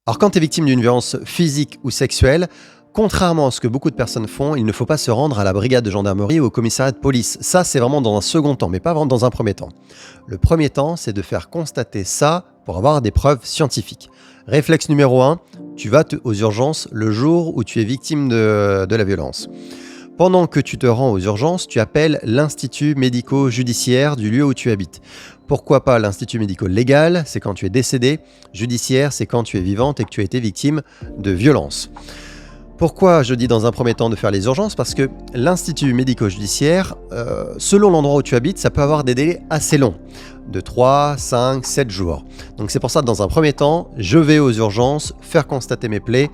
Alors quand tu es victime d'une violence physique ou sexuelle, contrairement à ce que beaucoup de personnes font, il ne faut pas se rendre à la brigade de gendarmerie ou au commissariat de police. Ça, c'est vraiment dans un second temps, mais pas vraiment dans un premier temps. Le premier temps, c'est de faire constater ça pour avoir des preuves scientifiques. Réflexe numéro 1, tu vas aux urgences le jour où tu es victime de la violence. Pendant que tu te rends aux urgences, tu appelles l'institut médico-judiciaire du lieu où tu habites. Pourquoi pas l'institut médico-légal, c'est quand tu es décédé, judiciaire, c'est quand tu es vivante et que tu as été victime de violence. Pourquoi je dis dans un premier temps de faire les urgences? Parce que l'institut médico-judiciaire, selon l'endroit où tu habites, ça peut avoir des délais assez longs, de 3, 5, 7 jours. Donc c'est pour ça que dans un premier temps, je vais aux urgences, faire constater mes plaies.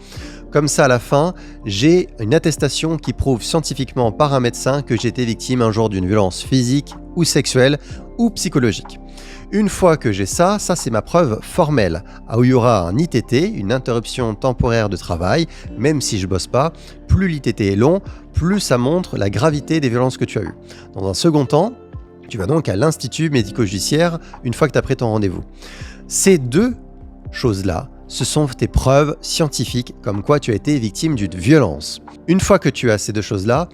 Comme ça, à la fin, j'ai une attestation qui prouve scientifiquement par un médecin que j'ai été victime un jour d'une violence physique ou sexuelle ou psychologique. Une fois que j'ai ça c'est ma preuve formelle, où il y aura un ITT, une interruption temporaire de travail, même si je bosse pas, plus l'ITT est long, plus ça montre la gravité des violences que tu as eues. Dans un second temps, tu vas donc à l'institut médico-judiciaire une fois que tu as pris ton rendez-vous. Ces deux choses-là, ce sont tes preuves scientifiques comme quoi tu as été victime d'une violence. Une fois que tu as ces deux choses-là,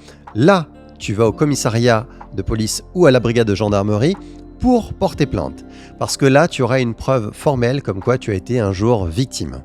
tu vas au commissariat de police ou à la brigade de gendarmerie pour porter plainte. Parce que là, tu auras une preuve formelle comme quoi tu as été un jour victime.